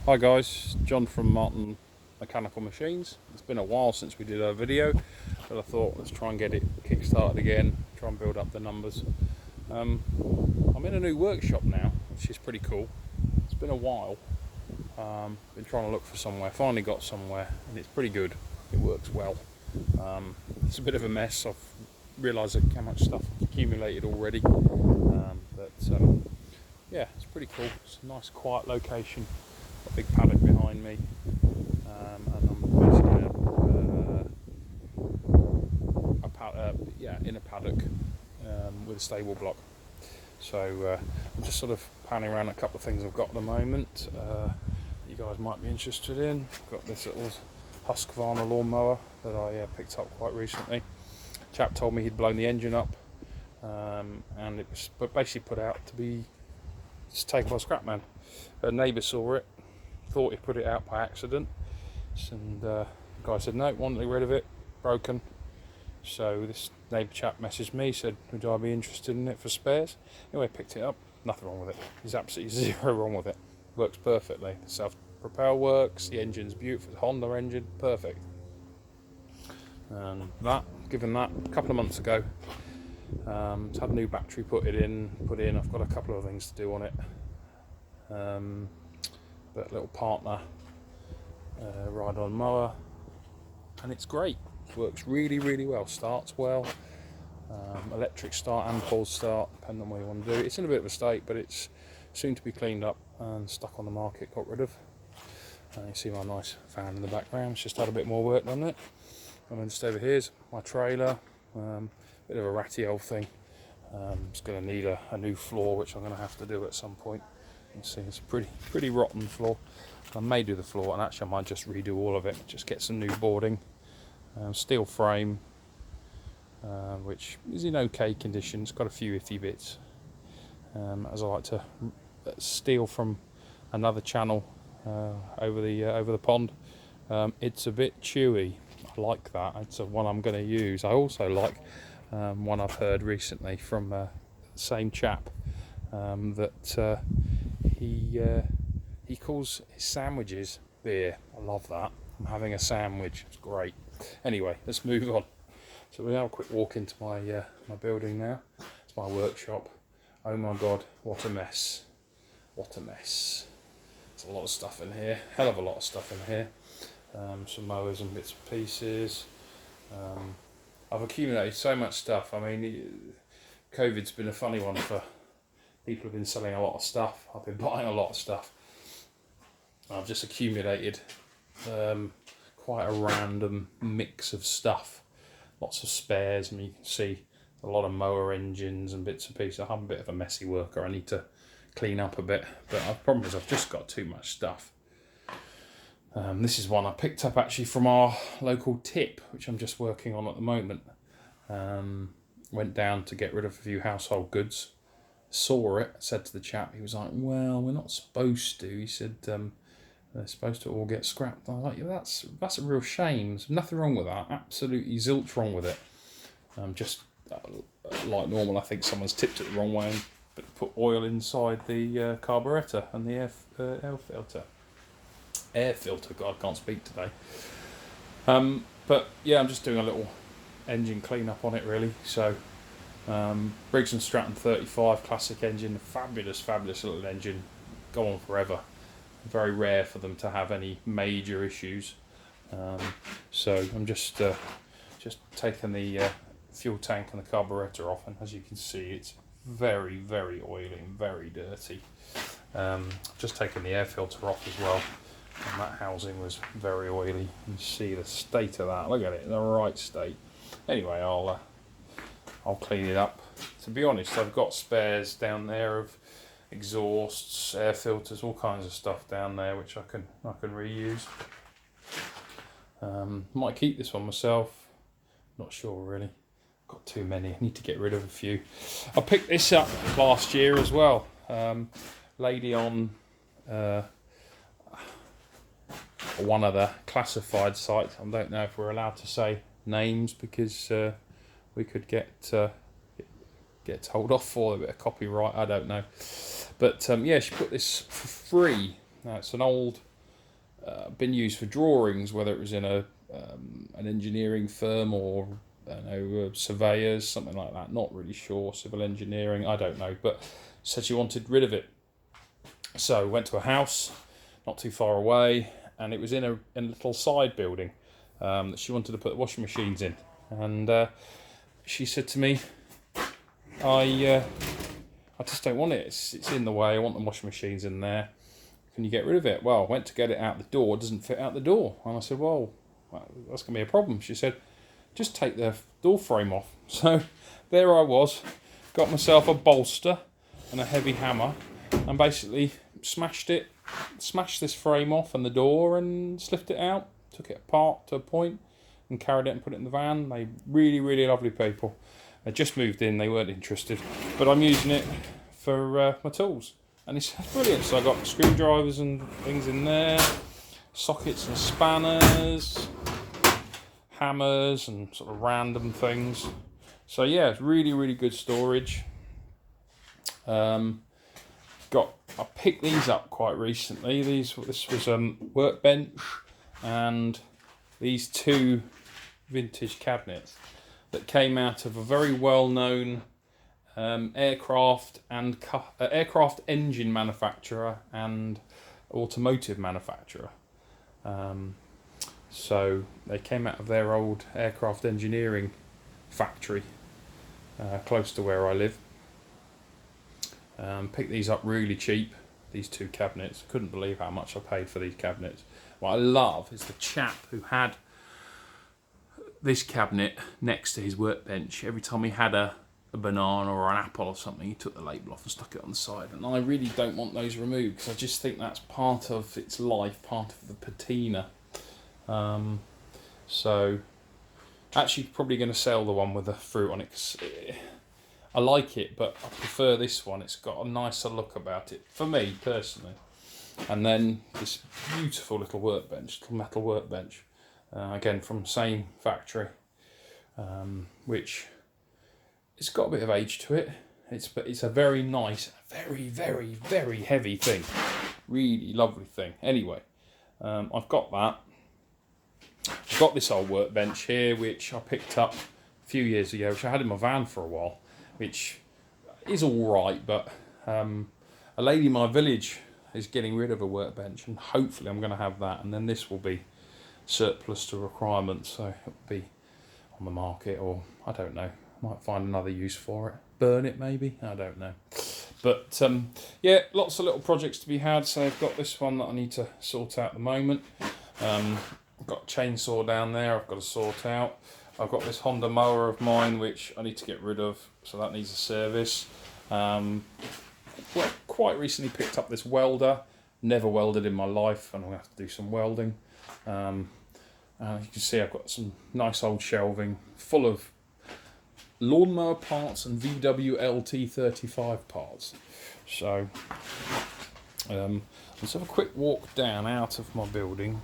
Hi guys, John from Martin Mechanical Machines. It's been a while since we did a video, but I thought let's try and get it kick-started again, try and build up the numbers. I'm in a new workshop now, which is pretty cool. It's been a while. Been trying to look for somewhere, finally got somewhere, and it's pretty good. It works well. It's a bit of a mess. I've realised how much stuff I've accumulated already, but yeah, it's pretty cool. It's a nice quiet location. Got a big paddock behind me, and I'm basically in a paddock with a stable block. So I'm just sort of panning around a couple of things I've got at the moment. You guys might be interested in. I've got this little Husqvarna lawnmower that I picked up quite recently. Chap told me he'd blown the engine up, and it was basically put out to be just taken by a scrap man. A neighbour saw it, thought he put it out by accident, and the guy said no, wanted to get rid of it, broken. So this neighbour chap messaged me, said would I be interested in it for spares. Anyway, picked it up, nothing wrong with it. There's absolutely zero wrong with it. Works perfectly. The self-propel works, the engine's beautiful, the Honda engine, perfect. And given that a couple of months ago, it's had a new battery put in. I've got a couple of things to do on it. But little partner ride-on mower, and it's great. Works really well. Starts well. Electric start and pulse start, depending on what you want to do. It's in a bit of a state, but it's soon to be cleaned up and stuck on the market, got rid of. You see my nice fan in the background. It's just had a bit more work done it. And then just over here's my trailer. Bit of a ratty old thing. It's going to need a new floor, which I'm going to have to do at some point. You can see it's a pretty rotten floor. I may do the floor, and actually I might just redo all of it. Just get some new boarding. Steel frame, which is in okay condition. It's got a few iffy bits, as I like to steal from another channel over the pond. It's a bit chewy. I like that. It's one I'm going to use. I also like one I've heard recently from the same chap that he calls his sandwiches beer. I love that. I'm having a sandwich. It's great. Anyway, let's move on. So we'll have a quick walk into my my building now. It's my workshop. Oh my god, what a mess. What a mess. There's a lot of stuff in here. Hell of a lot of stuff in here. Some mowers and bits and pieces. I've accumulated so much stuff. I mean, COVID's been a funny one for people who've been selling a lot of stuff. I've been buying a lot of stuff. I've just accumulated quite a random mix of stuff. Lots of spares, and you can see a lot of mower engines and bits and pieces. I'm a bit of a messy worker. I need to clean up a bit, but the problem is I've just got too much stuff. This is one I picked up actually from our local tip, which I'm just working on at the moment. Went down to get rid of a few household goods. Saw it, said to the chap, he was like, well, we're not supposed to. He said, they're supposed to all get scrapped. I was like, yeah, that's a real shame. There's nothing wrong with that. Absolutely zilch wrong with it. Just like normal, I think someone's tipped it the wrong way and put oil inside the carburetor and the air filter. Air filter, God, I can't speak today. But yeah, I'm just doing a little engine clean-up on it, really. So Briggs & Stratton 35 classic engine, fabulous little engine, go on forever. Very rare for them to have any major issues. So I'm just taking the fuel tank and the carburetor off, and as you can see, it's very oily and very dirty. Just taking the air filter off as well, and that housing was very oily. You can see the state of that. Look at it, in the right state. Anyway, I'll clean it up. To be honest, I've got spares down there of exhausts, air filters, all kinds of stuff down there which I can reuse. Might keep this one myself. Not sure really. Got too many. I need to get rid of a few. I picked this up last year as well. Lady on one of the classified sites. I don't know if we're allowed to say names because we could get told off for a bit of copyright. I don't know. But yeah, she put this for free. Now it's an old been used for drawings, whether it was in an engineering firm or I don't know, surveyors, something like that. Not really sure. Civil engineering, I don't know. But said she wanted rid of it. So went to a house not too far away, and it was in a little side building that she wanted to put washing machines in. And she said to me, I just don't want it. It's in the way. I want the washing machines in there. Can you get rid of it? Well, I went to get it out the door. It doesn't fit out the door. And I said, well, that's going to be a problem. She said, just take the door frame off. So there I was, got myself a bolster and a heavy hammer, and basically smashed this frame off and the door, and slipped it out, took it apart to a point, and carried it and put it in the van. They really, really lovely people. They just moved in, they weren't interested, but I'm using it for my tools, and it's brilliant. So I got screwdrivers and things in there, sockets and spanners, hammers and sort of random things. So yeah, it's really, really good storage. I picked these up quite recently. This was workbench, and these two vintage cabinets that came out of a very well-known aircraft engine manufacturer and automotive manufacturer. So they came out of their old aircraft engineering factory close to where I live. Picked these up really cheap, these two cabinets. Couldn't believe how much I paid for these cabinets. What I love is the chap who had this cabinet next to his workbench. Every time he had a banana or an apple or something, he took the label off and stuck it on the side. And I really don't want those removed, because I just think that's part of its life, part of the patina. So actually probably going to sell the one with the fruit on it, 'cause I like it, but I prefer this one. It's got a nicer look about it, for me personally. And then this beautiful little workbench, little metal workbench, again from the same factory, which it's got a bit of age to it. It's a very nice, very, very, very heavy thing, really lovely thing. Anyway, I've got that. I've got this old workbench here, which I picked up a few years ago, which I had in my van for a while, which is all right, but a lady in my village is getting rid of a workbench, and hopefully I'm going to have that, and then this will be surplus to requirements, so it'll be on the market, or I don't know, might find another use for it. Burn it maybe, I don't know. But yeah, lots of little projects to be had. So I've got this one that I need to sort out at the moment. I've got a chainsaw down there I've got to sort out. I've got this Honda mower of mine which I need to get rid of, so that needs a service. Well, quite recently picked up this welder. Never welded in my life, and I'm going to have to do some welding. You can see I've got some nice old shelving full of lawnmower parts and VW LT35 parts. So let's have a quick walk down out of my building,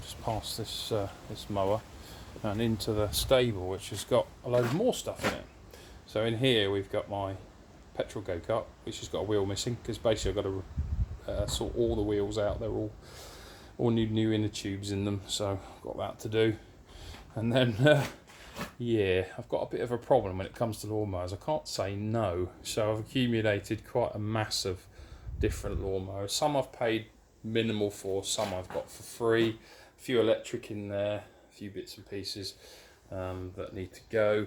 just past this this mower, and into the stable, which has got a load more stuff in it. So in here we've got my petrol go-kart, which has got a wheel missing, because basically I've got to sort all the wheels out. They're all new inner tubes in them, so I've got that to do. And then yeah, I've got a bit of a problem when it comes to lawnmowers. I can't say no, so I've accumulated quite a mass of different lawnmowers. Some I've paid minimal for, some I've got for free. A few electric in there, a few bits and pieces that need to go.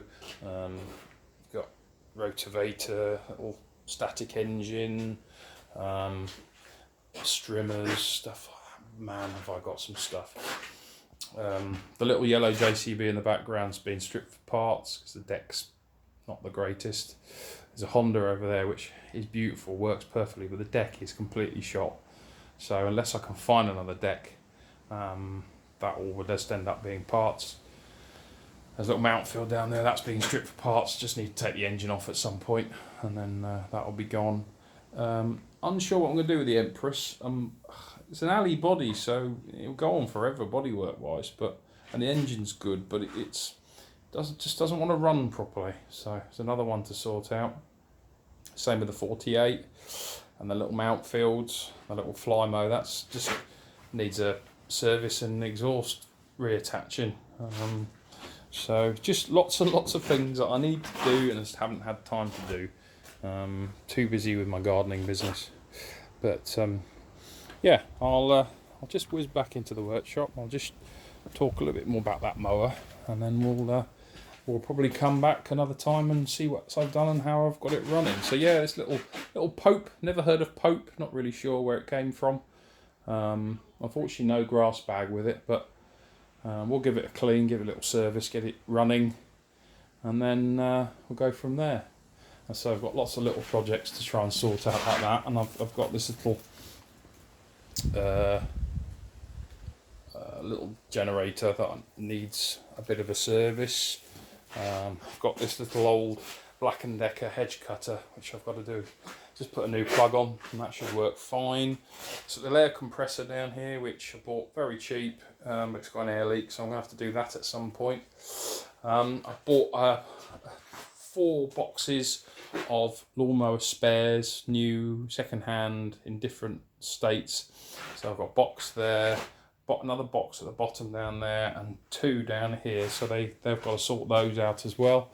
Got rotavator, little static engine, strimmers, stuff. Man, have I got some stuff. The little yellow JCB in the background's been stripped for parts because the deck's not the greatest. There's a Honda over there which is beautiful, works perfectly, but the deck is completely shot. So unless I can find another deck, that all would just end up being parts. There's a little mount field down there, that's being stripped for parts. Just need to take the engine off at some point, and then that'll be gone. Unsure what I'm going to do with the Empress. It's an alley body, so it'll go on forever bodywork wise, and the engine's good, but it doesn't want to run properly. So it's another one to sort out. Same with the 48 and the little mount fields, the little Flymo. That's just needs a service and exhaust reattaching. So just lots and lots of things that I need to do and just haven't had time to do. Too busy with my gardening business. But yeah, I'll just whiz back into the workshop. I'll just talk a little bit more about that mower, and then we'll probably come back another time and see what I've done and how I've got it running. So yeah, this little Pope. Never heard of Pope. Not really sure where it came from. Unfortunately, no grass bag with it, but we'll give it a clean, give it a little service, get it running, and then we'll go from there. And so I've got lots of little projects to try and sort out like that, and I've got this little generator that needs a bit of a service. I've got this little old Black & Decker hedge cutter, which I've got to do. Just put a new plug on and that should work fine. So the air compressor down here, which I bought very cheap, it's got an air leak, so I'm going to have to do that at some point. I bought 4 boxes of lawnmower spares, new, second-hand, in different states. So I've got a box there, another box at the bottom down there, and 2 down here. So they've got to sort those out as well.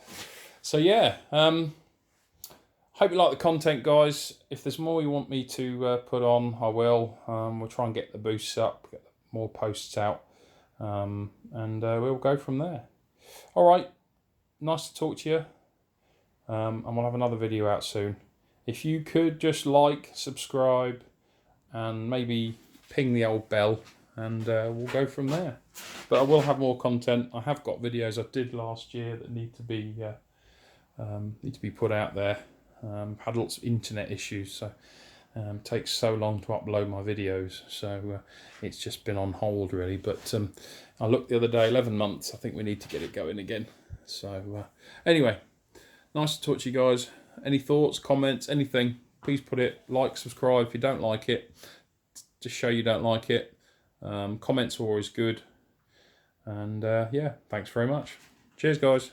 So yeah, hope you like the content, guys. If there's more you want me to put on, I will. We'll try and get the boosts up, get more posts out, and we'll go from there. All right, nice to talk to you. And we'll have another video out soon. If you could just like, subscribe, and maybe ping the old bell, and we'll go from there. But I will have more content. I have got videos I did last year that need to be put out there. Had lots of internet issues, so it takes so long to upload my videos, so it's just been on hold really. But I looked the other day, 11 months. I think we need to get it going again. So anyway, nice to talk to you guys. Any thoughts, comments, anything, please put it. Like, subscribe if you don't like it. Just show you don't like it. Comments are always good. And yeah, thanks very much. Cheers, guys.